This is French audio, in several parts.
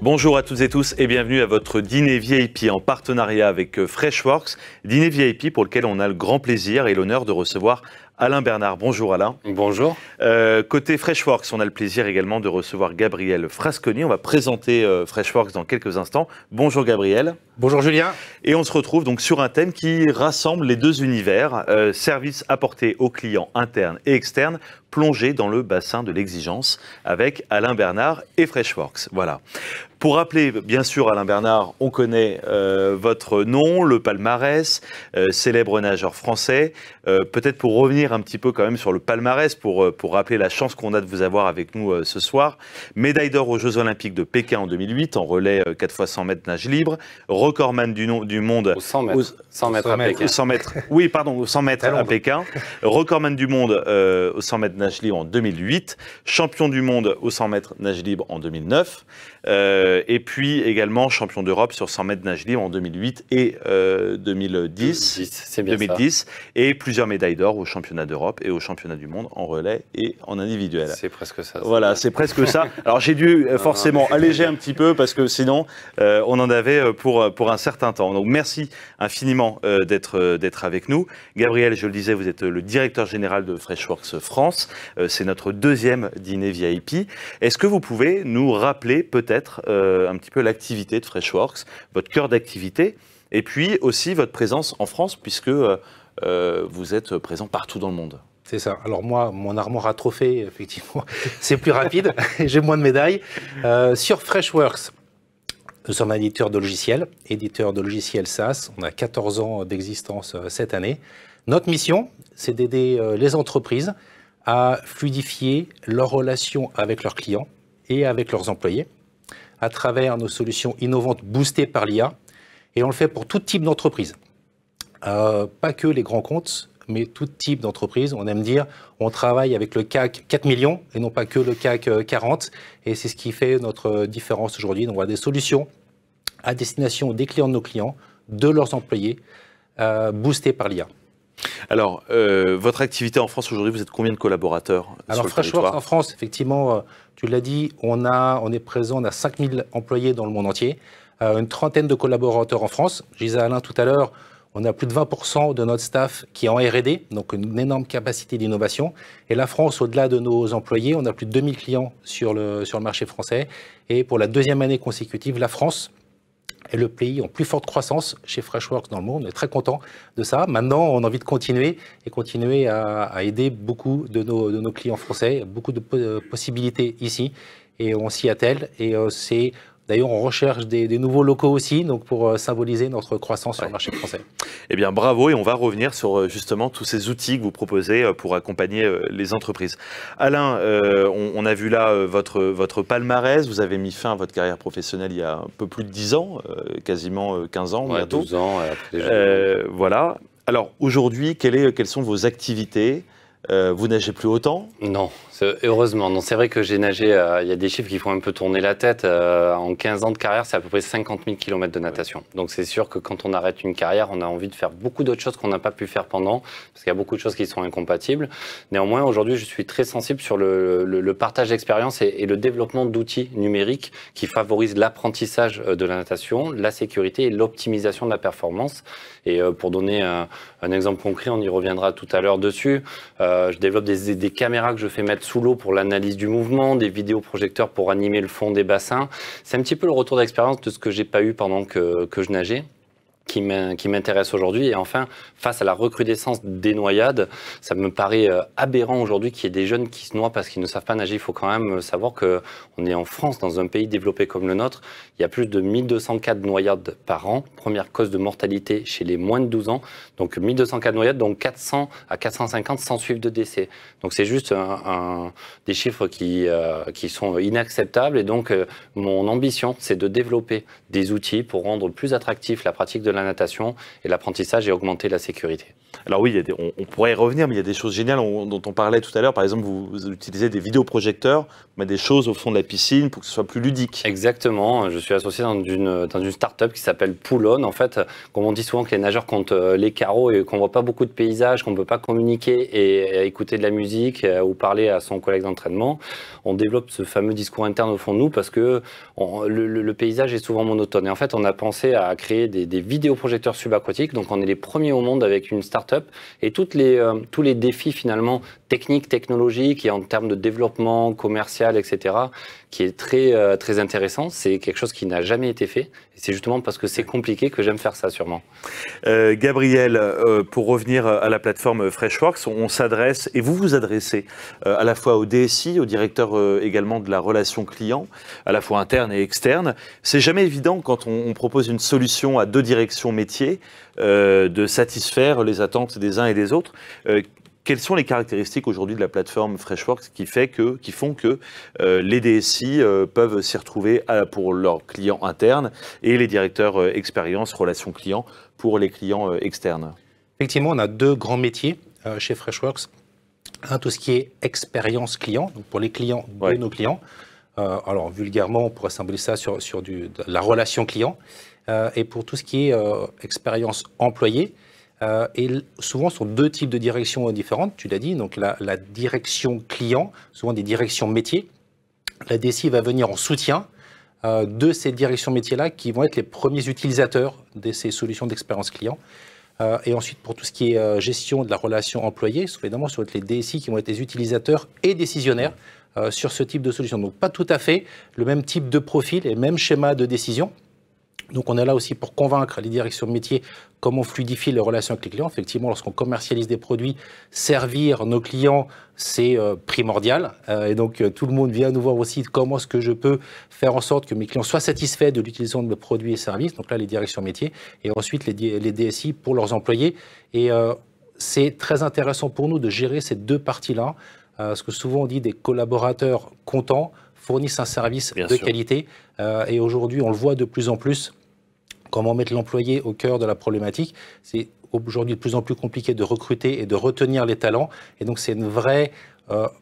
Bonjour à toutes et tous et bienvenue à votre dîner VIP en partenariat avec Freshworks. Dîner VIP pour lequel on a le grand plaisir et l'honneur de recevoir Alain Bernard. Bonjour Alain. Bonjour. Côté Freshworks, on a le plaisir également de recevoir Gabriel Frasconi. On va présenter Freshworks dans quelques instants. Bonjour Gabriel. Bonjour Julien. Et on se retrouve donc sur un thème qui rassemble les deux univers, services apportés aux clients internes et externes, plongés dans le bassin de l'exigence avec Alain Bernard et Freshworks. Voilà. Pour rappeler, bien sûr, Alain Bernard, on connaît votre nom, le palmarès, célèbre nageur français. Peut-être pour revenir un petit peu quand même sur le palmarès, pour rappeler la chance qu'on a de vous avoir avec nous ce soir. Médaille d'or aux Jeux Olympiques de Pékin en 2008, en relais 4x100 mètres nage libre. Recordman du monde au 100 mètres, 100 mètres à Pékin. 100 mètres, oui, pardon, au 100 mètres à Pékin. Recordman du monde au 100 mètres nage libre en 2008. Champion du monde au 100 mètres nage libre en 2009. Et puis également champion d'Europe sur 100 mètres nage libre en 2008 et 2010. C'est bien 2010 ça. Et plusieurs médailles d'or aux championnats d'Europe et aux championnats du monde en relais et en individuel. C'est presque ça. Voilà, c'est presque ça. Alors j'ai dû forcément alléger un petit peu parce que sinon on en avait pour un certain temps. Donc merci infiniment d'être avec nous. Gabriel, je le disais, vous êtes le directeur général de Freshworks France. C'est notre deuxième dîner VIP. Est-ce que vous pouvez nous rappeler peut-être un petit peu l'activité de Freshworks, votre cœur d'activité, et puis aussi votre présence en France, puisque vous êtes présent partout dans le monde? C'est ça. Alors moi, mon armoire à trophées, effectivement, c'est plus rapide. J'ai moins de médailles. Sur Freshworks, nous sommes un éditeur de logiciels SaaS. On a 14 ans d'existence cette année. Notre mission, c'est d'aider les entreprises à fluidifier leurs relations avec leurs clients et avec leurs employés à travers nos solutions innovantes boostées par l'IA. Et on le fait pour tout type d'entreprise. Pas que les grands comptes, mais tout type d'entreprise. On aime dire, on travaille avec le CAC 4 millions et non pas que le CAC 40. Et c'est ce qui fait notre différence aujourd'hui. Donc on a des solutions à destination des clients de nos clients, de leurs employés, boostées par l'IA. Alors, votre activité en France aujourd'hui, vous êtes combien de collaborateurs sur le Freshworks territoire? En France, effectivement, tu l'as dit, on est présent, on a 5000 employés dans le monde entier, une trentaine de collaborateurs en France. Je disais à Alain tout à l'heure, on a plus de 20% de notre staff qui est en R&D, donc une énorme capacité d'innovation. Et la France, au-delà de nos employés, on a plus de 2000 clients sur le marché français. Et pour la deuxième année consécutive, la France est le pays en plus forte croissance chez Freshworks dans le monde. On est très content de ça. Maintenant, on a envie de continuer à aider beaucoup de nos clients français, beaucoup de possibilités ici, et on s'y attelle. Et c'est d'ailleurs, on recherche des nouveaux locaux aussi, donc pour symboliser notre croissance sur le marché français. Eh bien, bravo, et on va revenir sur justement tous ces outils que vous proposez pour accompagner les entreprises. Alain, on a vu là votre palmarès. Vous avez mis fin à votre carrière professionnelle il y a un peu plus de 10 ans, quasiment 15 ans bientôt. 12 ans. Voilà. Alors aujourd'hui, quelles sont vos activités? Vous nagez plus autant? Non, heureusement. Non, c'est vrai que j'ai nagé, il y a des chiffres qui font un peu tourner la tête. En 15 ans de carrière, c'est à peu près 50 000 km de natation. Donc c'est sûr que quand on arrête une carrière, on a envie de faire beaucoup d'autres choses qu'on n'a pas pu faire pendant, parce qu'il y a beaucoup de choses qui sont incompatibles. Néanmoins, aujourd'hui, je suis très sensible sur le partage d'expérience et le développement d'outils numériques qui favorisent l'apprentissage de la natation, la sécurité et l'optimisation de la performance. Et pour donner un exemple concret, on y reviendra tout à l'heure dessus. Je développe des caméras que je fais mettre sous l'eau pour l'analyse du mouvement, des vidéoprojecteurs pour animer le fond des bassins. C'est un petit peu le retour d'expérience de ce que j'ai pas eu pendant que je nageais, qui m'intéresse aujourd'hui. Et enfin, face à la recrudescence des noyades, ça me paraît aberrant aujourd'hui qu'il y ait des jeunes qui se noient parce qu'ils ne savent pas nager. Il faut quand même savoir qu'on est en France, dans un pays développé comme le nôtre. Il y a plus de 1200 cas de noyades par an, première cause de mortalité chez les moins de 12 ans. Donc 1200 cas de noyades, donc 400 à 450 sans suivre de décès. Donc c'est juste des chiffres qui sont inacceptables. Et donc mon ambition, c'est de développer des outils pour rendre plus attractif la pratique de la la natation et l'apprentissage et augmenter la sécurité. Alors oui, on pourrait y revenir, mais il y a des choses géniales dont on parlait tout à l'heure. Par exemple, vous utilisez des vidéoprojecteurs, mais des choses au fond de la piscine pour que ce soit plus ludique. Exactement. Je suis associé dans une start-up qui s'appelle Poolon. En fait, comme on dit souvent que les nageurs comptent les carreaux et qu'on voit pas beaucoup de paysages, qu'on peut pas communiquer et écouter de la musique ou parler à son collègue d'entraînement, on développe ce fameux discours interne au fond de nous parce que le paysage est souvent monotone. Et en fait, on a pensé à créer des vidéoprojecteurs subaquatiques. Donc, on est les premiers au monde avec une start-up et tous les défis finalement techniques, technologiques et en termes de développement commercial, etc., qui est très intéressant. C'est quelque chose qui n'a jamais été fait. Et c'est justement parce que c'est compliqué que j'aime faire ça, sûrement. Gabriel, pour revenir à la plateforme Freshworks, on s'adresse, et vous vous adressez à la fois au DSI, au directeur également de la relation client, à la fois interne et externe. C'est jamais évident quand on propose une solution à deux directions métiers de satisfaire les attentes des uns et des autres. Quelles sont les caractéristiques aujourd'hui de la plateforme Freshworks qui font que les DSI peuvent s'y retrouver pour leurs clients internes et les directeurs expérience, relations clients pour les clients externes? Effectivement, on a deux grands métiers chez Freshworks. Un, tout ce qui est expérience client, donc pour les clients de nos clients. Alors, vulgairement, on pourrait symboliser ça sur de la relation client. Et pour tout ce qui est expérience employé, et souvent, ce sont deux types de directions différentes, tu l'as dit. Donc, la direction client, souvent des directions métiers. La DSI va venir en soutien de ces directions métiers-là qui vont être les premiers utilisateurs de ces solutions d'expérience client. Et ensuite, pour tout ce qui est gestion de la relation employée, évidemment, sur les DSI qui vont être les utilisateurs et décisionnaires sur ce type de solution. Donc, pas tout à fait le même type de profil et même schéma de décision. Donc, on est là aussi pour convaincre les directions de métier comment fluidifier les relations avec les clients. Effectivement, lorsqu'on commercialise des produits, servir nos clients, c'est primordial. Et donc, tout le monde vient nous voir aussi comment est-ce que je peux faire en sorte que mes clients soient satisfaits de l'utilisation de mes produits et services. Donc là, les directions métiers. Et ensuite, les DSI pour leurs employés. Et c'est très intéressant pour nous de gérer ces deux parties-là. Parce que souvent, on dit des collaborateurs contents fournissent un service de qualité. Et aujourd'hui, on le voit de plus en plus. Comment mettre l'employé au cœur de la problématique. C'est aujourd'hui de plus en plus compliqué de recruter et de retenir les talents. Et donc, c'est un vrai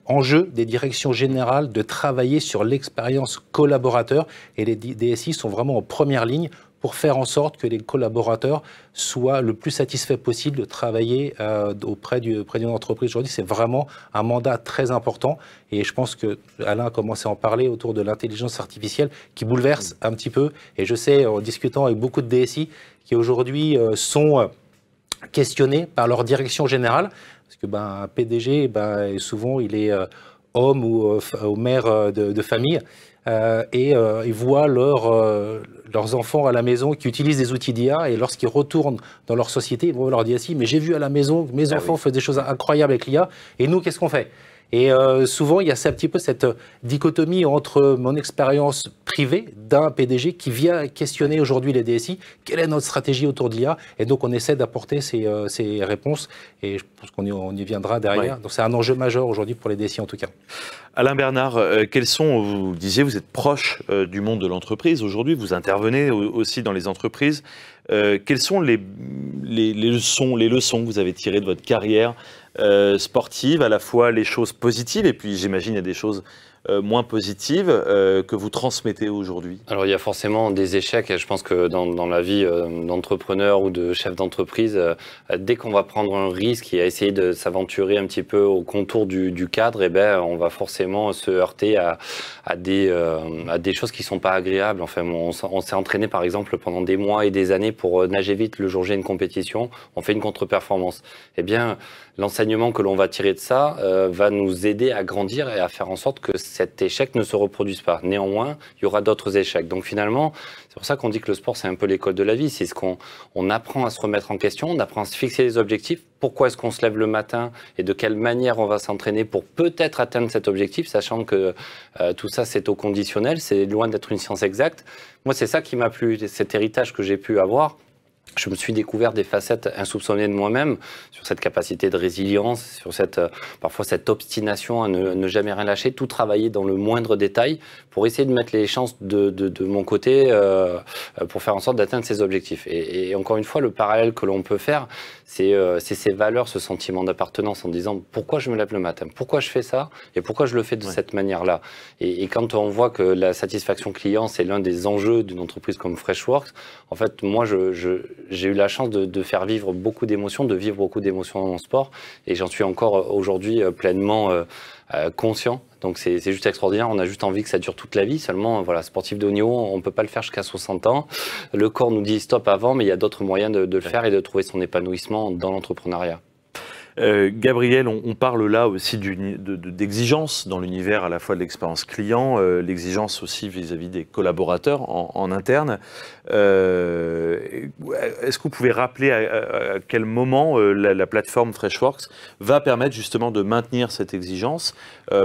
enjeu des directions générales de travailler sur l'expérience collaborateur. Et les DSI sont vraiment en première ligne pour faire en sorte que les collaborateurs soient le plus satisfaits possible de travailler auprès d'une entreprise. Aujourd'hui, c'est vraiment un mandat très important. Et je pense que Alain a commencé à en parler autour de l'intelligence artificielle qui bouleverse un petit peu. Et je sais, en discutant avec beaucoup de DSI, qui aujourd'hui sont questionnés par leur direction générale, parce que un PDG, souvent, il est homme ou mère de famille. Et ils voient leurs enfants à la maison qui utilisent des outils d'IA et lorsqu'ils retournent dans leur société, ils vont leur dire mais j'ai vu à la maison que mes enfants font des choses incroyables avec l'IA et nous, qu'est-ce qu'on fait? Et souvent, il y a un petit peu cette dichotomie entre mon expérience privée d'un PDG qui vient questionner aujourd'hui les DSI, quelle est notre stratégie autour de l'IA? Et donc, on essaie d'apporter ces réponses et je pense qu'on y viendra derrière. Donc, c'est un enjeu majeur aujourd'hui pour les DSI en tout cas. Alain Bernard, vous disiez, vous êtes proche du monde de l'entreprise aujourd'hui, vous intervenez aussi dans les entreprises. Quelles sont les leçons que vous avez tirées de votre carrière sportive, à la fois les choses positives et puis j'imagine il y a des choses moins positives que vous transmettez aujourd'hui? Alors il y a forcément des échecs et je pense que dans la vie d'entrepreneur ou de chef d'entreprise, dès qu'on va prendre un risque et essayer de s'aventurer un petit peu au contour du cadre, on va forcément se heurter à des choses qui sont pas agréables. Enfin, on s'est entraîné par exemple pendant des mois et des années pour nager vite le jour J d'une compétition, on fait une contre-performance. L'enseignement que l'on va tirer de ça va nous aider à grandir et à faire en sorte que cet échec ne se reproduise pas. Néanmoins, il y aura d'autres échecs. Donc finalement, c'est pour ça qu'on dit que le sport, c'est un peu l'école de la vie. C'est ce qu'on apprend à se remettre en question, on apprend à se fixer des objectifs. Pourquoi est-ce qu'on se lève le matin et de quelle manière on va s'entraîner pour peut-être atteindre cet objectif, sachant que tout ça, c'est au conditionnel, c'est loin d'être une science exacte. Moi, c'est ça qui m'a plu, cet héritage que j'ai pu avoir. je me suis découvert des facettes insoupçonnées de moi-même sur cette capacité de résilience, sur parfois cette obstination à ne jamais rien lâcher, tout travailler dans le moindre détail pour essayer de mettre les chances de mon côté pour faire en sorte d'atteindre ces objectifs. Et encore une fois, le parallèle que l'on peut faire, c'est ces valeurs, ce sentiment d'appartenance en disant pourquoi je me lève le matin, pourquoi je fais ça et pourquoi je le fais de cette manière-là. Et quand on voit que la satisfaction client, c'est l'un des enjeux d'une entreprise comme Freshworks, en fait, moi, j'ai eu la chance de faire vivre beaucoup d'émotions, de vivre beaucoup d'émotions dans mon sport et j'en suis encore aujourd'hui pleinement conscient. Donc c'est juste extraordinaire, on a juste envie que ça dure toute la vie. Seulement, voilà, sportif de haut niveau, on ne peut pas le faire jusqu'à 60 ans. Le corps nous dit stop avant, mais il y a d'autres moyens de le faire et de trouver son épanouissement dans l'entrepreneuriat. Gabriel, on parle là aussi d'exigence dans l'univers à la fois de l'expérience client, l'exigence aussi vis-à-vis des collaborateurs en interne. Est-ce que vous pouvez rappeler à quel moment la plateforme Freshworks va permettre justement de maintenir cette exigence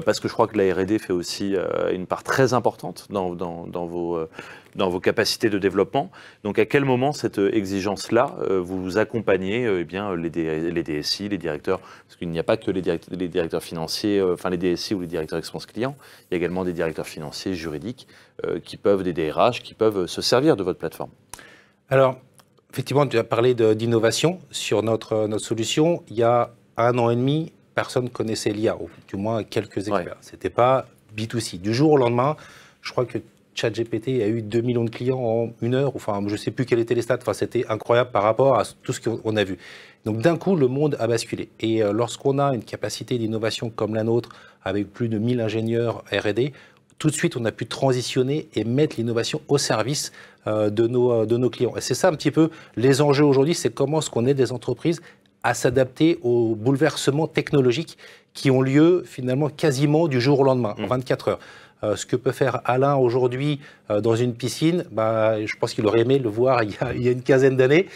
parce que je crois que la R&D fait aussi une part très importante dans vos capacités de développement. Donc à quel moment cette exigence-là, vous accompagnez les DSI, les directeurs, parce qu'il n'y a pas que les directeurs financiers, enfin les DSI ou les directeurs expérience client, il y a également des directeurs financiers, juridiques, des DRH, qui peuvent se servir de votre plateforme. Alors, effectivement, tu as parlé d'innovation sur notre solution. Il y a 1 an et demi, personne ne connaissait l'IA, ou du moins quelques experts. Ouais. Ce n'était pas B2C. Du jour au lendemain, je crois que ChatGPT a eu 2 millions de clients en 1 heure, enfin, je ne sais plus quels étaient les stats, enfin, c'était incroyable par rapport à tout ce qu'on a vu. Donc d'un coup, le monde a basculé. Et lorsqu'on a une capacité d'innovation comme la nôtre, avec plus de 1000 ingénieurs R&D, tout de suite, on a pu transitionner et mettre l'innovation au service de nos clients. Et c'est ça un petit peu les enjeux aujourd'hui, c'est comment est-ce qu'on aide les entreprises à s'adapter aux bouleversements technologiques qui ont lieu finalement quasiment du jour au lendemain, en 24 heures. Ce que peut faire Alain aujourd'hui dans une piscine, je pense qu'il aurait aimé le voir il y a une quinzaine d'années.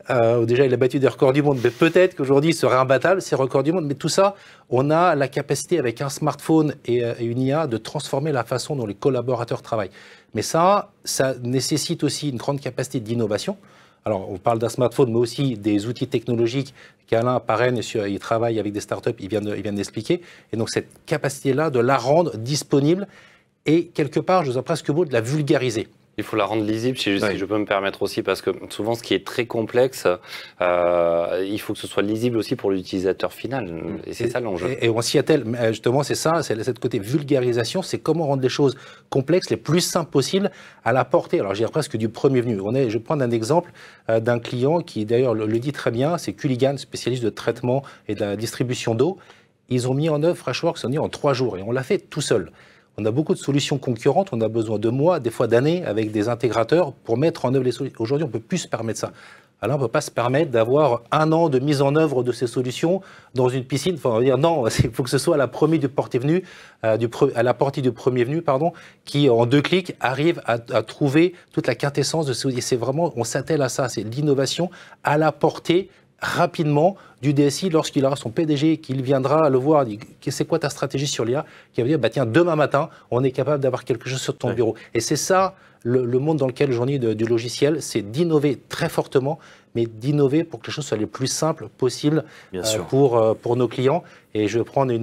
Déjà, il a battu des records du monde, mais peut-être qu'aujourd'hui, il serait imbattable, ces records du monde. Mais tout ça, on a la capacité avec un smartphone et une IA de transformer la façon dont les collaborateurs travaillent. Mais ça nécessite aussi une grande capacité d'innovation. Alors, on parle d'un smartphone, mais aussi des outils technologiques qu'Alain parraine, il travaille avec des startups, il vient d'expliquer. Et donc, cette capacité-là de la rendre disponible et quelque part, je vous ai presque beau de la vulgariser. Il faut la rendre lisible, si je peux me permettre aussi, parce que souvent, ce qui est très complexe, il faut que ce soit lisible aussi pour l'utilisateur final. Et c'est ça l'enjeu. Et on s'y attelle, justement, c'est ça, c'est cette côté vulgarisation, c'est comment rendre les choses complexes, les plus simples possibles, à la portée. Alors, je dirais presque du premier venu. Je vais prendre un exemple d'un client qui, d'ailleurs, le dit très bien, c'est Culligan, spécialiste de traitement et de la distribution d'eau. Ils ont mis en œuvre Freshworks en 3 jours, et on l'a fait tout seul. On a beaucoup de solutions concurrentes, on a besoin de mois, des fois d'années, avec des intégrateurs pour mettre en œuvre les solutions. Aujourd'hui, on ne peut plus se permettre ça. Alors, on ne peut pas se permettre d'avoir 1 an de mise en œuvre de ces solutions dans une piscine. Enfin, on va dire non, il faut que ce soit à la portée du premier venu, qui en 2 clics arrive à trouver toute la quintessence de ce. Et c'est vraiment, on s'attelle à ça, c'est l'innovation à la portée rapidement du DSI lorsqu'il aura son PDG, qu'il viendra le voir, dit c'est quoi ta stratégie sur l'IA, qui va dire tiens, demain matin on est capable d'avoir quelque chose sur ton bureau. Et c'est ça le monde dans lequel j'en ai du logiciel, c'est d'innover très fortement, mais d'innover pour que les choses soient les plus simples possibles pour nos clients. Et je vais prendre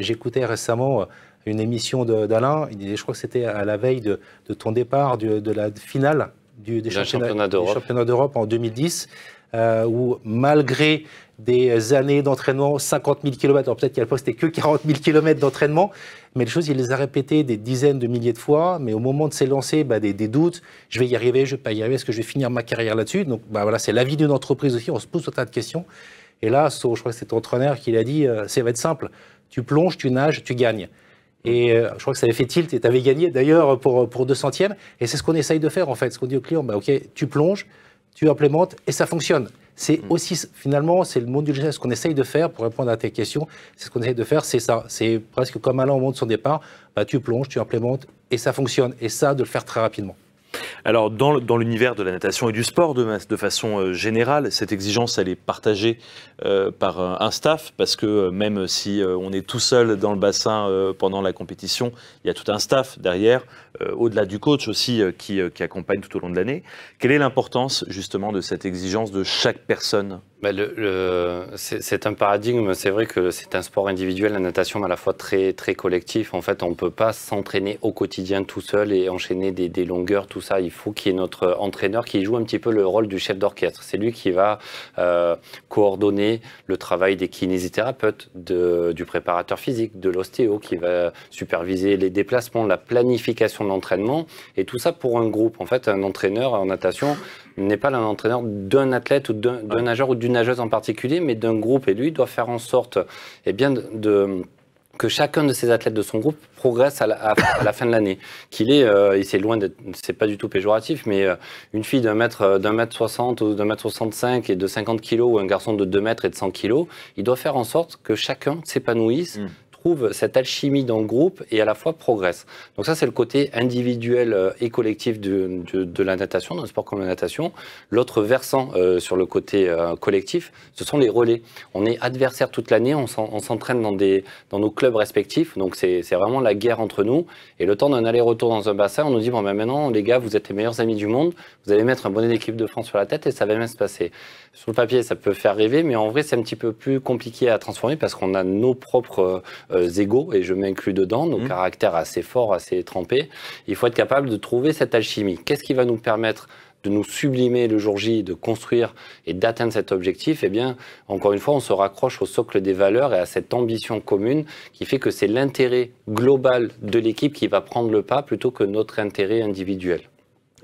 j'écoutais récemment une émission d'Alain, je crois que c'était à la veille de ton départ de la finale des championnats d'Europe en 2010. Où malgré des années d'entraînement, 50 000 km, alors peut-être qu'à l'époque c'était que 40 000 km d'entraînement, mais les choses, il les a répétées des dizaines de milliers de fois, mais au moment de s'élancer, des doutes, je vais y arriver, je ne vais pas y arriver, est-ce que je vais finir ma carrière là-dessus? Donc voilà, c'est la vie d'une entreprise aussi, on se pose tout un tas de questions. Et là, je crois que c'est ton entraîneur qui l'a dit, ça va être simple, tu plonges, tu nages, tu gagnes. Et je crois que ça avait fait tilt et tu avais gagné d'ailleurs pour 200e, et c'est ce qu'on essaye de faire en fait, ce qu'on dit au client, ok, tu plonges, tu implémentes et ça fonctionne. C'est aussi, finalement, c'est le monde du logiciel. Ce qu'on essaye de faire, pour répondre à tes questions, c'est ce qu'on essaye de faire, c'est ça. C'est presque comme Alain au moment de son départ, tu plonges, tu implémentes et ça fonctionne. Et ça, de le faire très rapidement. Alors, dans l'univers de la natation et du sport, de façon générale, cette exigence, elle est partagée par un staff, parce que même si on est tout seul dans le bassin pendant la compétition, il y a tout un staff derrière, au-delà du coach aussi, qui accompagne tout au long de l'année. Quelle est l'importance, justement, de cette exigence de chaque personne ? C'est un paradigme, c'est vrai que c'est un sport individuel, la natation, mais à la fois très, très collectif. En fait, on ne peut pas s'entraîner au quotidien tout seul et enchaîner des longueurs, tout ça. Il faut qu'il y ait notre entraîneur qui joue un petit peu le rôle du chef d'orchestre. C'est lui qui va coordonner le travail des kinésithérapeutes, du préparateur physique, de l'ostéo, qui va superviser les déplacements, la planification de l'entraînement, et tout ça pour un groupe. En fait, un entraîneur en natation n'est pas un entraîneur d'un athlète ou d'un nageur ou d'une nageuse en particulier, mais d'un groupe. Et lui doit faire en sorte que chacun de ces athlètes de son groupe progresse à la fin de l'année. Et c'est loin d'être, c'est pas du tout péjoratif, mais une fille d'un mètre 60 ou d'un mètre 65 et de 50 kilos, ou un garçon de 2 mètres et de 100 kilos, il doit faire en sorte que chacun s'épanouisse, trouve cette alchimie dans le groupe et à la fois progresse. Donc ça, c'est le côté individuel et collectif de la natation, d'un sport comme la natation. L'autre versant sur le côté collectif, ce sont les relais. On est adversaires toute l'année, on s'entraîne dans nos clubs respectifs, donc c'est vraiment la guerre entre nous. Et le temps d'un aller-retour dans un bassin, on nous dit, bon ben maintenant, les gars, vous êtes les meilleurs amis du monde, vous allez mettre un bonnet d'équipe de France sur la tête et ça va bien se passer. Sur le papier, ça peut faire rêver, mais en vrai, c'est un petit peu plus compliqué à transformer parce qu'on a nos propres égos, et je m'inclus dedans, nos caractères assez forts, assez trempés. Il faut être capable de trouver cette alchimie. Qu'est-ce qui va nous permettre de nous sublimer le jour J, de construire et d'atteindre cet objectif? Eh bien, encore une fois, on se raccroche au socle des valeurs et à cette ambition commune qui fait que c'est l'intérêt global de l'équipe qui va prendre le pas plutôt que notre intérêt individuel.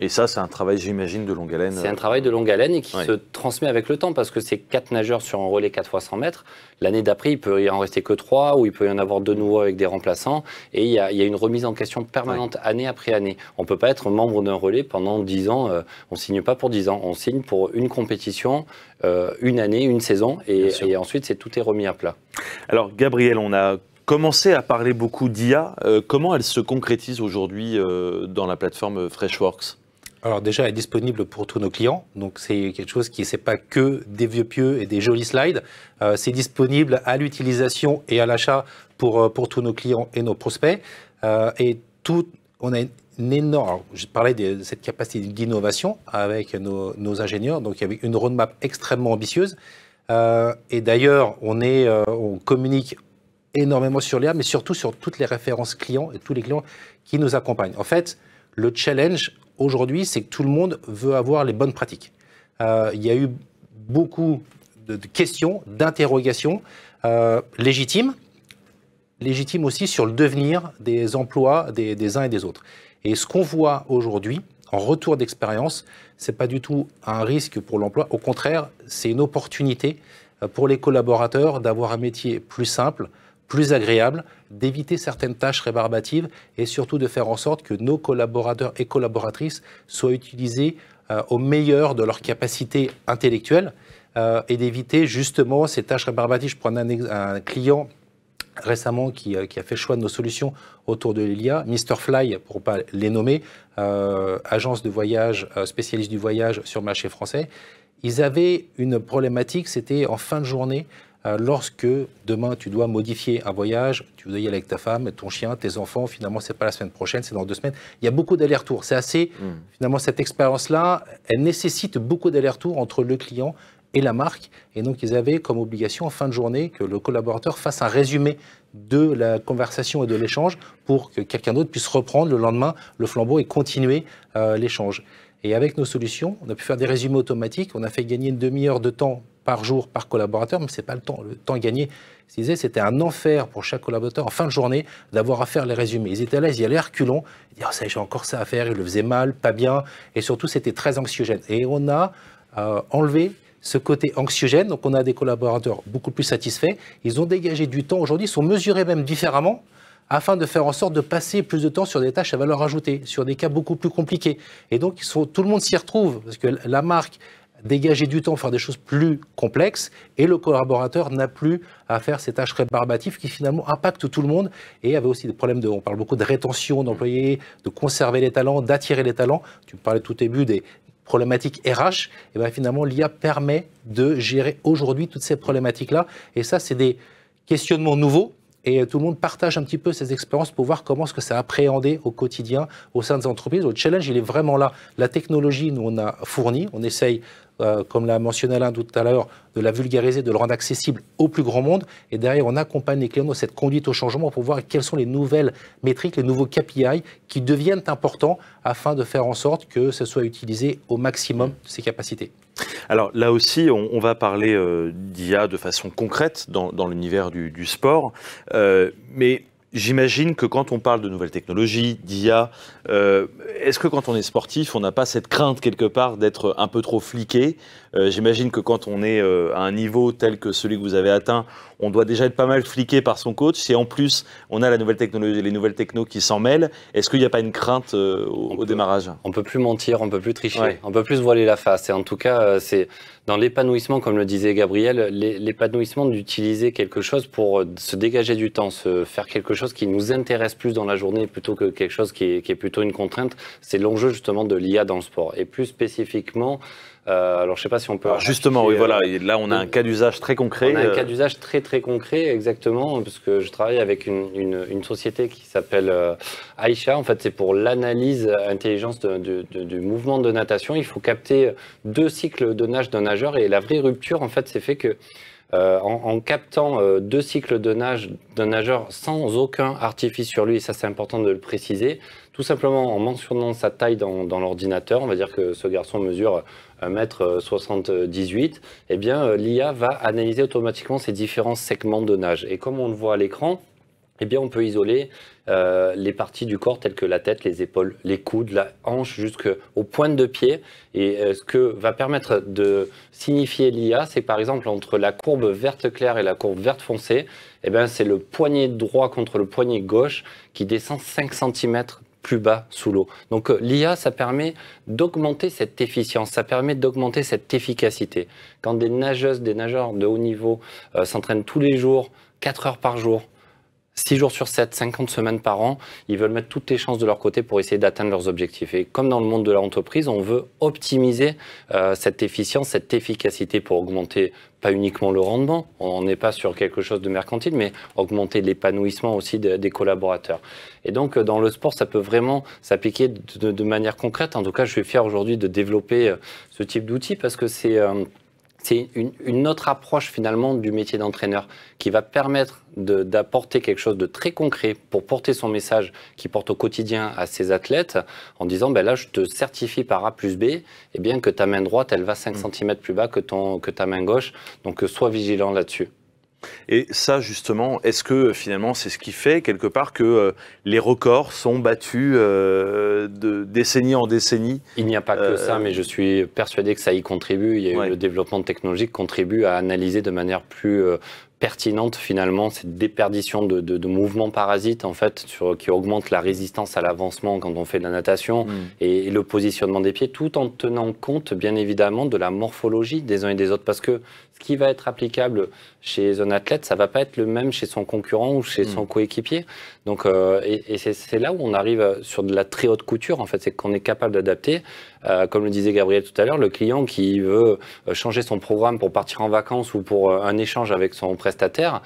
Et ça, c'est un travail, j'imagine, de longue haleine. C'est un travail de longue haleine et qui se transmet avec le temps, parce que c'est 4 nageurs sur un relais 4 fois 100 mètres. L'année d'après, il peut y en rester que 3, ou il peut y en avoir de nouveau avec des remplaçants. Et il y a une remise en question permanente année après année. On ne peut pas être membre d'un relais pendant 10 ans. On ne signe pas pour 10 ans. On signe pour une compétition, une année, une saison. Et ensuite, tout est remis à plat. Alors, Gabriel, on a commencé à parler beaucoup d'IA. Comment elle se concrétise aujourd'hui dans la plateforme Freshworks ? Alors déjà, elle est disponible pour tous nos clients, donc c'est quelque chose qui n'est pas que des vieux pieux et des jolis slides. C'est disponible à l'utilisation et à l'achat pour tous nos clients et nos prospects. On a une énorme. Alors, je parlais de cette capacité d'innovation avec nos ingénieurs, donc il y avait une roadmap extrêmement ambitieuse. Et d'ailleurs, on communique énormément sur l'IA, mais surtout sur toutes les références clients et tous les clients qui nous accompagnent. En fait, le challenge aujourd'hui, c'est que tout le monde veut avoir les bonnes pratiques. Il y a eu beaucoup de questions, d'interrogations légitimes aussi sur le devenir des emplois des uns et des autres. Et ce qu'on voit aujourd'hui, en retour d'expérience, ce n'est pas du tout un risque pour l'emploi. Au contraire, c'est une opportunité pour les collaborateurs d'avoir un métier plus simple, plus agréable, d'éviter certaines tâches rébarbatives et surtout de faire en sorte que nos collaborateurs et collaboratrices soient utilisés au meilleur de leurs capacités intellectuelles et d'éviter justement ces tâches rébarbatives. Je prends un client récemment qui a fait le choix de nos solutions autour de l'IA, Mr Fly, pour ne pas les nommer, agence de voyage, spécialiste du voyage sur le marché français. Ils avaient une problématique, c'était en fin de journée, lorsque demain tu dois modifier un voyage, tu dois y aller avec ta femme, ton chien, tes enfants, finalement c'est pas la semaine prochaine, c'est dans 2 semaines. Il y a beaucoup d'allers-retours. C'est assez, finalement cette expérience-là, elle nécessite beaucoup d'allers-retours entre le client et la marque. Et donc ils avaient comme obligation en fin de journée que le collaborateur fasse un résumé de la conversation et de l'échange pour que quelqu'un d'autre puisse reprendre le lendemain le flambeau et continuer l'échange. Et avec nos solutions, on a pu faire des résumés automatiques, on a fait gagner une demi-heure de temps par jour, par collaborateur, mais ce n'est pas le temps gagné. C'était un enfer pour chaque collaborateur en fin de journée d'avoir à faire les résumés. Ils étaient là, ils y allaient à reculons, ils disaient, ça, j'ai encore ça à faire, ils le faisaient mal, pas bien, et surtout c'était très anxiogène. Et on a enlevé ce côté anxiogène, donc on a des collaborateurs beaucoup plus satisfaits, ils ont dégagé du temps aujourd'hui, ils sont mesurés même différemment, afin de faire en sorte de passer plus de temps sur des tâches à valeur ajoutée, sur des cas beaucoup plus compliqués. Et donc tout le monde s'y retrouve, parce que la marque, dégager du temps, faire des choses plus complexes, et le collaborateur n'a plus à faire ces tâches rébarbatives qui finalement impactent tout le monde, et avait aussi des problèmes on parle beaucoup de rétention d'employés, de conserver les talents, d'attirer les talents. Tu me parlais tout au début des problématiques RH, et bien finalement l'IA permet de gérer aujourd'hui toutes ces problématiques-là, et ça c'est des questionnements nouveaux. Et tout le monde partage un petit peu ses expériences pour voir comment est-ce que ça appréhendé au quotidien au sein des entreprises. Le challenge, il est vraiment là. La technologie, nous, on a fourni. On essaye, comme l'a mentionné Alain tout à l'heure, de la vulgariser, de le rendre accessible au plus grand monde. Et derrière, on accompagne les clients dans cette conduite au changement pour voir quelles sont les nouvelles métriques, les nouveaux KPI qui deviennent importants afin de faire en sorte que ce soit utilisé au maximum de ses capacités. Alors là aussi, on va parler d'IA de façon concrète dans l'univers du sport, mais j'imagine que quand on parle de nouvelles technologies, d'IA, est-ce que quand on est sportif, on n'a pas cette crainte quelque part d'être un peu trop fliqué? J'imagine que quand on est à un niveau tel que celui que vous avez atteint, on doit déjà être pas mal fliqué par son coach. Si en plus on a la nouvelle technologie, les nouvelles technos qui s'en mêlent, est-ce qu'il n'y a pas une crainte au démarrage? On peut plus mentir, on peut plus tricher, Ouais. on peut plus se voiler la face. Et en tout cas, c'est dans l'épanouissement, comme le disait Gabriel, l'épanouissement d'utiliser quelque chose pour se dégager du temps, se faire quelque chose qui nous intéresse plus dans la journée plutôt que quelque chose qui est plutôt une contrainte. C'est l'enjeu justement de l'IA dans le sport. Et plus spécifiquement, alors je ne sais pas si on peut... Alors justement, oui, voilà. Et là, on a un cas d'usage très concret. On a un cas d'usage très très concret, exactement, parce que je travaille avec une société qui s'appelle Aisha. En fait, c'est pour l'analyse intelligence du mouvement de natation. Il faut capter 2 cycles de nage d'un nageur, et la vraie rupture, en fait, c'est fait que en captant 2 cycles de nage d'un nageur sans aucun artifice sur lui, et ça c'est important de le préciser, tout simplement en mentionnant sa taille dans l'ordinateur, on va dire que ce garçon mesure 1,78 m, eh bien l'IA va analyser automatiquement ces différents segments de nage. Et comme on le voit à l'écran, eh bien on peut isoler les parties du corps telles que la tête, les épaules, les coudes, la hanche jusqu'aux pointes de pied. Et ce que va permettre de signifier l'IA, c'est par exemple entre la courbe verte claire et la courbe verte foncée, eh bien c'est le poignet droit contre le poignet gauche qui descend 5 cm plus bas sous l'eau. Donc l'IA, ça permet d'augmenter cette efficience, ça permet d'augmenter cette efficacité. Quand des nageuses, des nageurs de haut niveau s'entraînent tous les jours, 4 heures par jour, 6 jours sur 7, 50 semaines par an, ils veulent mettre toutes les chances de leur côté pour essayer d'atteindre leurs objectifs. Et comme dans le monde de l'entreprise, on veut optimiser cette efficience, cette efficacité pour augmenter pas uniquement le rendement, on n'est pas sur quelque chose de mercantile, mais augmenter l'épanouissement aussi des collaborateurs. Et donc dans le sport, ça peut vraiment s'appliquer de manière concrète. En tout cas, je suis fier aujourd'hui de développer ce type d'outil parce que c'est une autre approche finalement du métier d'entraîneur qui va permettre d'apporter quelque chose de très concret pour porter son message qui porte au quotidien à ses athlètes en disant ben là je te certifie par A plus B et bien que ta main droite elle va 5 cm plus bas que ta main gauche, donc sois vigilant là-dessus. Et ça, justement, est-ce que finalement, c'est ce qui fait quelque part que les records sont battus de décennie en décennie? Il n'y a pas que ça, mais je suis persuadé que ça y contribue. Il y a eu le développement technologique qui contribue à analyser de manière plus pertinente finalement cette déperdition de mouvements parasites en fait qui augmente la résistance à l'avancement quand on fait de la natation et le positionnement des pieds, tout en tenant compte bien évidemment de la morphologie des uns et des autres, parce que ce qui va être applicable chez un athlète, ça va pas être le même chez son concurrent ou chez son coéquipier. Donc et c'est là où on arrive sur de la très haute couture en fait, c'est qu'on est capable d'adapter. Comme le disait Gabriel tout à l'heure, le client qui veut changer son programme pour partir en vacances ou pour un échange avec son prestataire,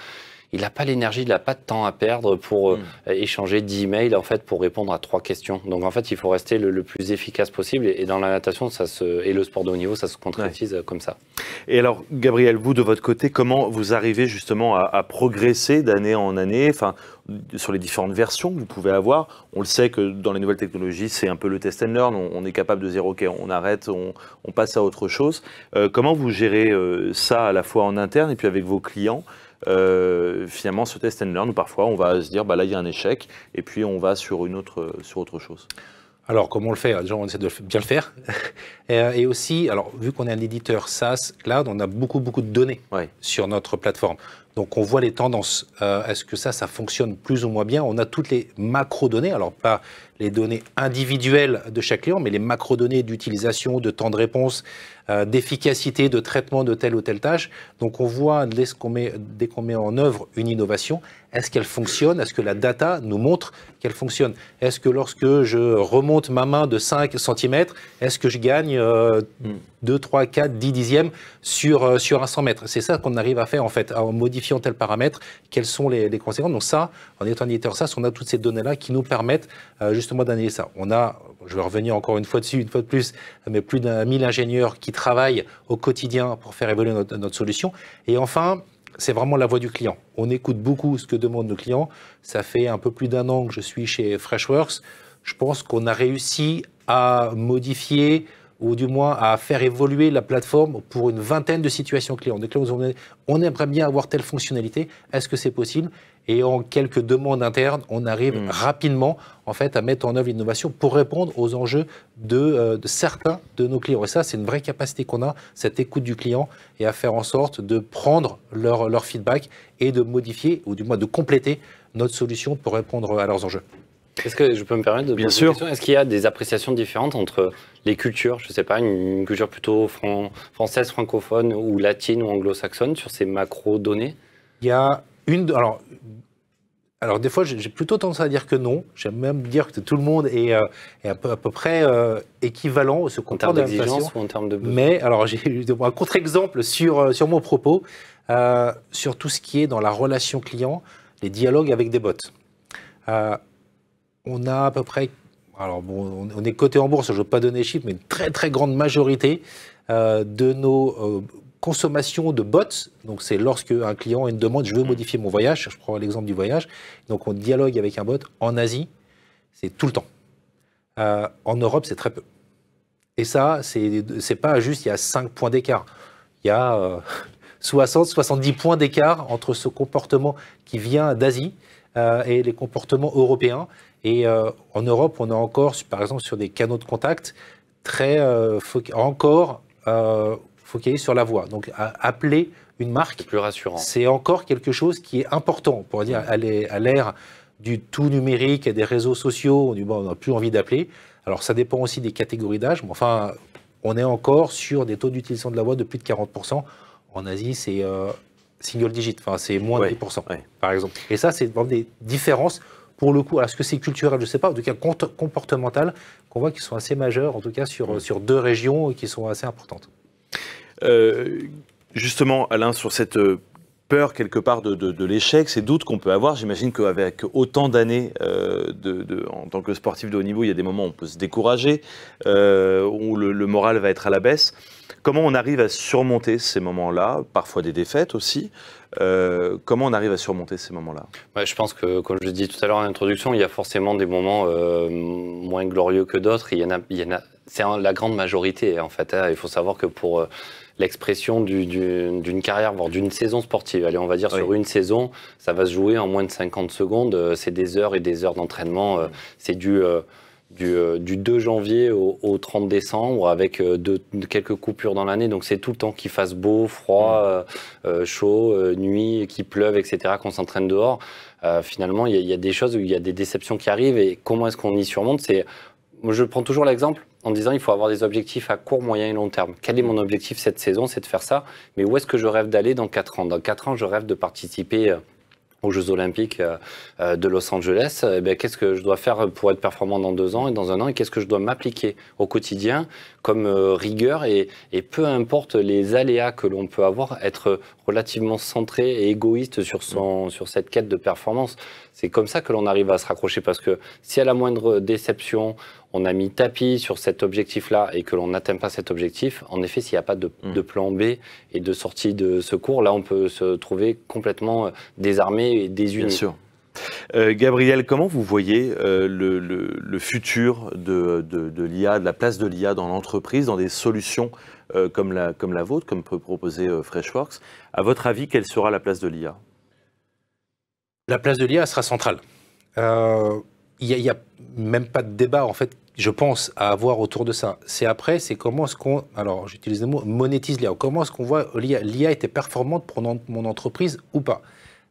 il n'a pas l'énergie, il n'a pas de temps à perdre pour échanger 10 emails en fait, pour répondre à 3 questions. Donc en fait, il faut rester le plus efficace possible. Et dans la natation et le sport de haut niveau, ça se concrétise comme ça. Et alors, Gabriel, vous, de votre côté, comment vous arrivez justement à progresser d'année en année, enfin, sur les différentes versions que vous pouvez avoir? On le sait que dans les nouvelles technologies, c'est un peu le test and learn. On est capable de dire, OK, on arrête, on passe à autre chose. Comment vous gérez ça à la fois en interne et puis avec vos clients? Finalement, ce test and learn, où parfois on va se dire bah là il y a un échec et puis on va sur autre chose. Alors, comment on le fait? Déjà, on essaie de bien le faire. Et aussi, alors, vu qu'on est un éditeur SaaS Cloud, on a beaucoup de données sur notre plateforme. Donc on voit les tendances. Est-ce que ça fonctionne plus ou moins bien? On a toutes les macro-données, alors pas les données individuelles de chaque client, mais les macro-données d'utilisation, de temps de réponse, d'efficacité, de traitement de telle ou telle tâche. Donc on voit dès qu'on met en œuvre une innovation, est-ce qu'elle fonctionne? Est-ce que la data nous montre qu'elle fonctionne? Est-ce que lorsque je remonte ma main de 5 cm, est-ce que je gagne 2, 3, 4, 10 dixièmes sur un 100 mètres? C'est ça qu'on arrive à faire en fait, en modifiant tel paramètre, quelles sont les conséquences. Donc ça, en étant un éditeur SaaS, on a toutes ces données-là qui nous permettent justement d'analyser ça. On a, je vais revenir encore une fois dessus, une fois de plus, mais plus d'1000 ingénieurs qui travaillent au quotidien pour faire évoluer notre solution. Et enfin, c'est vraiment la voix du client. On écoute beaucoup ce que demandent nos clients. Ça fait un peu plus d'1 an que je suis chez Freshworks. Je pense qu'on a réussi à modifier ou du moins à faire évoluer la plateforme pour une vingtaine de situations clients. Donc là, on aimerait bien avoir telle fonctionnalité. Est-ce que c'est possible? Et en quelques demandes internes, on arrive rapidement en fait, à mettre en œuvre l'innovation pour répondre aux enjeux de certains de nos clients. Et ça, c'est une vraie capacité qu'on a, cette écoute du client, et à faire en sorte de prendre leur feedback et de modifier, ou du moins de compléter notre solution pour répondre à leurs enjeux. Est-ce que je peux me permettre de poser une question? Est-ce qu'il y a des appréciations différentes entre les cultures, je ne sais pas, une culture plutôt française, francophone, ou latine, ou anglo-saxonne, sur ces macro-données? Il y a une... Alors des fois, j'ai plutôt tendance à dire que non. J'aime même dire que tout le monde est à peu près équivalent, se comporte de la même façon. En termes d'exigence ou en termes de besoin? Mais alors, j'ai un contre-exemple sur mon propos, sur tout ce qui est dans la relation client, les dialogues avec des bots. On a à peu près, alors bon, on est coté en bourse, je ne veux pas donner les chiffres, mais une très très grande majorité de nos consommations de bots. Donc c'est lorsque un client a une demande, je veux modifier mon voyage, je prends l'exemple du voyage, donc on dialogue avec un bot. En Asie, c'est tout le temps. En Europe, c'est très peu. Et ça, c'est pas juste, il y a 5 points d'écart. Il y a 60, 70 points d'écart entre ce comportement qui vient d'Asie et les comportements européens. Et en Europe, on est encore, par exemple, sur des canaux de contact très focalisés sur la voix. Donc, appeler une marque, plus rassurant. C'est encore quelque chose qui est important. Pour dire, à l'ère du tout numérique et des réseaux sociaux, on n'a plus envie d'appeler. Alors, ça dépend aussi des catégories d'âge. Mais enfin, on est encore sur des taux d'utilisation de la voix de plus de 40%. En Asie, c'est single digit, enfin, c'est moins de 10%, par exemple. Et ça, c'est vraiment des différences. Pour le coup, est-ce que c'est culturel? Je ne sais pas, en tout cas comportemental, qu'on voit qui sont assez majeurs, en tout cas sur 2 régions qui sont assez importantes. Justement, Alain, sur cette peur quelque part de l'échec, ces doutes qu'on peut avoir, j'imagine qu'avec autant d'années en tant que sportif de haut niveau, il y a des moments où on peut se décourager, où le moral va être à la baisse. Comment on arrive à surmonter ces moments-là, parfois des défaites aussi? Comment on arrive à surmonter ces moments-là? Je pense que, comme je l'ai dit tout à l'heure en introduction, il y a forcément des moments moins glorieux que d'autres. C'est la grande majorité, en fait. Il faut savoir que pour l'expression d'une carrière, voire d'une saison sportive, allez, on va dire sur une saison, ça va se jouer en moins de 50 secondes. C'est des heures et des heures d'entraînement. C'est du 2 janvier au 30 décembre avec quelques coupures dans l'année. Donc c'est tout le temps qu'il fasse beau, froid, chaud, nuit, qu'il pleuve, etc., qu'on s'entraîne dehors. Finalement, il y a des choses où il y a des déceptions qui arrivent. Et comment est-ce qu'on y surmonte? Je prends toujours l'exemple en disant il faut avoir des objectifs à court, moyen et long terme. Quel est mon objectif cette saison? C'est de faire ça. Mais où est-ce que je rêve d'aller dans 4 ans? Dans 4 ans, je rêve de participer aux Jeux Olympiques de Los Angeles. Qu'est-ce que je dois faire pour être performant dans 2 ans et dans 1 an? Et qu'est-ce que je dois m'appliquer au quotidien comme rigueur et peu importe les aléas que l'on peut avoir, être relativement centré et égoïste sur cette quête de performance. C'est comme ça que l'on arrive à se raccrocher, parce que si à la moindre déception, on a mis tapis sur cet objectif-là et que l'on n'atteint pas cet objectif, en effet, s'il n'y a pas de plan B et de sortie de secours, là, on peut se trouver complètement désarmé et désuni. Bien sûr. Gabriel, comment vous voyez le futur de l'IA, de la place de l'IA dans l'entreprise, dans des solutions comme la vôtre, comme peut proposer Freshworks? À votre avis, quelle sera la place de l'IA? La place de l'IA sera centrale. Il n'y a même pas de débat, en fait. je pense, à avoir autour de ça. C'est après, c'est comment est-ce qu'on, alors j'utilise le mot, monétise l'IA. Comment est-ce qu'on voit l'IA était performante pour mon entreprise ou pas?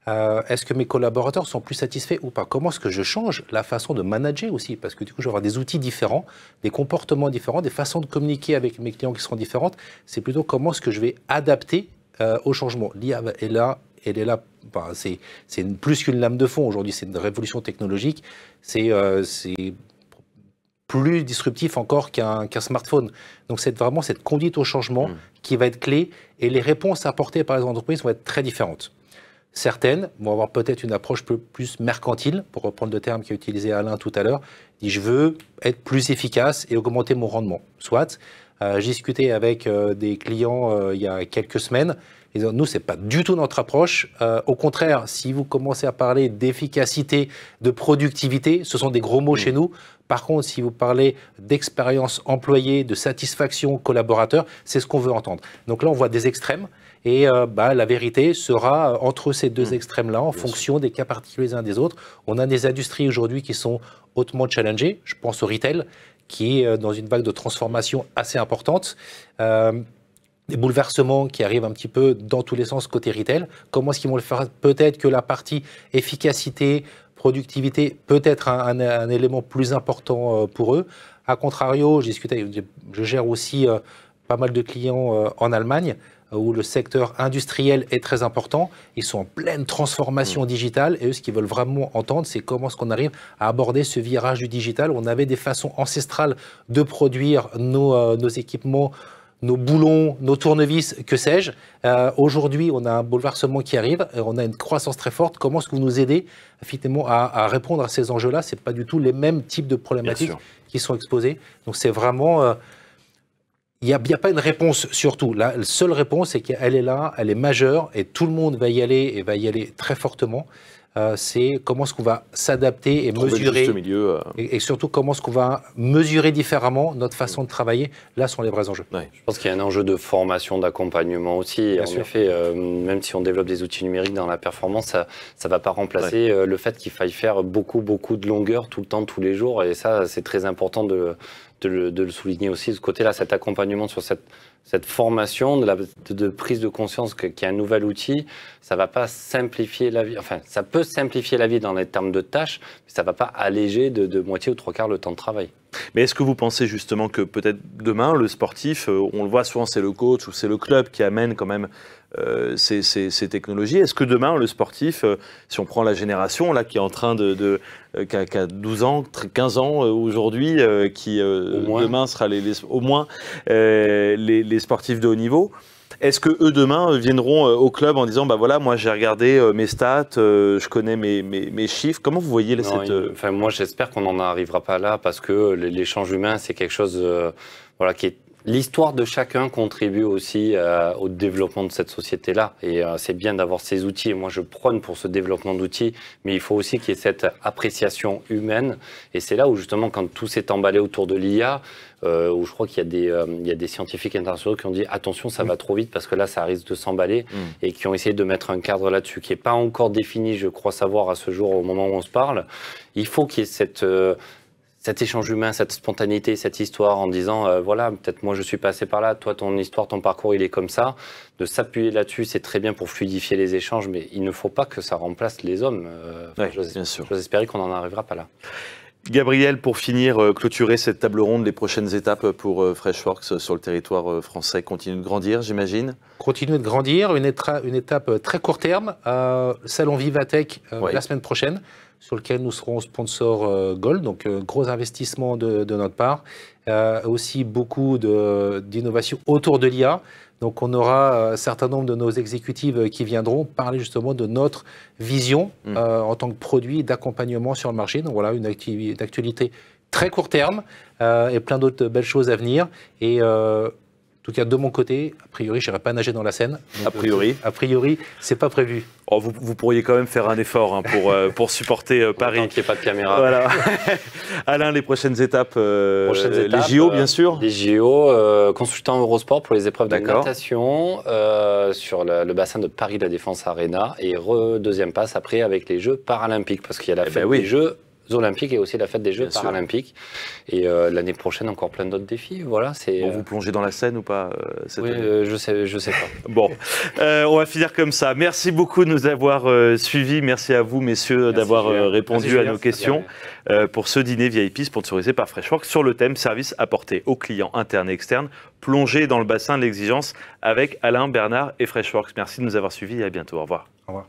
Est-ce que mes collaborateurs sont plus satisfaits ou pas? Comment est-ce que je change la façon de manager aussi? Parce que du coup, je vais avoir des outils différents, des comportements différents, des façons de communiquer avec mes clients qui seront différentes. C'est plutôt comment est-ce que je vais adapter au changement. L'IA est là, elle est là. Enfin, c'est plus qu'une lame de fond aujourd'hui, c'est une révolution technologique. C'est plus disruptif encore qu'un smartphone. Donc c'est vraiment cette conduite au changement qui va être clé, et les réponses apportées par les entreprises vont être très différentes. Certaines vont avoir peut-être une approche plus mercantile, pour reprendre le terme qu'a utilisé Alain tout à l'heure. Il dit je veux être plus efficace et augmenter mon rendement. Soit, j'ai discuté avec des clients il y a quelques semaines. Ils disent, nous, c'est pas du tout notre approche. Au contraire, si vous commencez à parler d'efficacité, de productivité, ce sont des gros mots chez nous. Par contre, si vous parlez d'expérience employée, de satisfaction collaborateur, c'est ce qu'on veut entendre. Donc là, on voit des extrêmes. Et la vérité sera entre ces deux extrêmes-là, en fonction des cas particuliers les uns des autres. On a des industries aujourd'hui qui sont hautement challengées. Je pense au retail, qui est dans une vague de transformation assez importante. Des bouleversements qui arrivent un petit peu dans tous les sens côté retail. Comment est-ce qu'ils vont le faire? Peut-être que la partie efficacité, productivité, peut être un élément plus important pour eux. A contrario, je gère aussi pas mal de clients en Allemagne, où le secteur industriel est très important. Ils sont en pleine transformation digitale, et eux, ce qu'ils veulent vraiment entendre, c'est comment est-ce qu'on arrive à aborder ce virage du digital. On avait des façons ancestrales de produire nos équipements, nos boulons, nos tournevis, que sais-je. Aujourd'hui, on a un bouleversement qui arrive, on a une croissance très forte. Comment est-ce que vous nous aidez finalement à répondre à ces enjeux-là? Ce n'est pas du tout les mêmes types de problématiques qui sont exposées. Donc c'est vraiment... Il n'y a pas une réponse sur tout. La seule réponse, c'est qu'elle est là, elle est majeure, et tout le monde va y aller, et va y aller très fortement. C'est comment est-ce qu'on va s'adapter et mesurer, le juste milieu, et surtout comment est-ce qu'on va mesurer différemment notre façon de travailler. Là sont les vrais enjeux. Ouais. Je pense qu'il y a un enjeu de formation, d'accompagnement aussi. En effet, même si on développe des outils numériques dans la performance, ça ne va pas remplacer le fait qu'il faille faire beaucoup de longueur tout le temps, tous les jours. Et ça, c'est très important de le souligner aussi de ce côté-là, cet accompagnement sur cette formation, de prise de conscience qu'il y a un nouvel outil. Ça ne va pas simplifier la vie, enfin ça peut simplifier la vie dans les termes de tâches, mais ça ne va pas alléger de moitié ou trois quarts le temps de travail. Mais est-ce que vous pensez justement que peut-être demain, le sportif, on le voit souvent, c'est le coach ou c'est le club qui amène quand même ces technologies. Est-ce que demain, le sportif, si on prend la génération là, qui est en train qui a 12 ans, 15 ans aujourd'hui, qui demain sera au moins les sportifs de haut niveau, est-ce que eux demain viendront au club en disant bah voilà, moi j'ai regardé mes stats, je connais mes chiffres. Comment vous voyez enfin, moi j'espère qu'on n'en arrivera pas là, parce que l'échange humain c'est quelque chose qui est... L'histoire de chacun contribue aussi au développement de cette société-là. Et c'est bien d'avoir ces outils. Et moi, je prône pour ce développement d'outils. Mais il faut aussi qu'il y ait cette appréciation humaine. Et c'est là où, justement, quand tout s'est emballé autour de l'IA, où je crois qu'il y a des scientifiques internationaux qui ont dit « Attention, ça va trop vite parce que là, ça risque de s'emballer. » Et qui ont essayé de mettre un cadre là-dessus qui n'est pas encore défini, je crois savoir, à ce jour, au moment où on se parle. Il faut qu'il y ait cet échange humain, cette spontanéité, cette histoire en disant voilà, peut-être moi je suis passé par là, toi ton histoire, ton parcours il est comme ça. De s'appuyer là-dessus, c'est très bien pour fluidifier les échanges, mais il ne faut pas que ça remplace les hommes. Bien sûr. J'ose espérer qu'on n'en arrivera pas là. Gabriel, pour finir, clôturer cette table ronde, les prochaines étapes pour Freshworks sur le territoire français, continue de grandir, j'imagine? Continuer de grandir, une étape très court terme, salon Vivatech la semaine prochaine, sur lequel nous serons sponsor Gold, donc gros investissement de notre part. Aussi beaucoup d'innovations autour de l'IA. Donc on aura un certain nombre de nos exécutives qui viendront parler justement de notre vision en tant que produit d'accompagnement sur le marché. Donc voilà, une actualité très court terme et plein d'autres belles choses à venir. Et en tout cas, de mon côté, a priori, je n'irai pas nager dans la Seine. A priori, c'est pas prévu. Oh, vous pourriez quand même faire un effort pour supporter Paris. Tant qu'il n'y ait pas de caméra. Voilà. Alain, les prochaines étapes, les JO, bien sûr. Les JO, consultant Eurosport pour les épreuves de natation sur le bassin de Paris, la Défense Arena. Et deuxième passe après avec les Jeux paralympiques, parce qu'il y a la fête des Jeux Olympiques et aussi la fête des Jeux paralympiques. Et l'année prochaine, encore plein d'autres défis. Voilà, vous plongez dans la Seine ou pas Oui, je sais pas. Bon, on va finir comme ça. Merci beaucoup de nous avoir suivis. Merci à vous, messieurs, d'avoir répondu à nos questions pour ce dîner VIP sponsorisé par Freshworks sur le thème service apporté aux clients internes et externes, plongés dans le bassin de l'exigence avec Alain, Bernard et Freshworks. Merci de nous avoir suivis et à bientôt. Au revoir. Au revoir.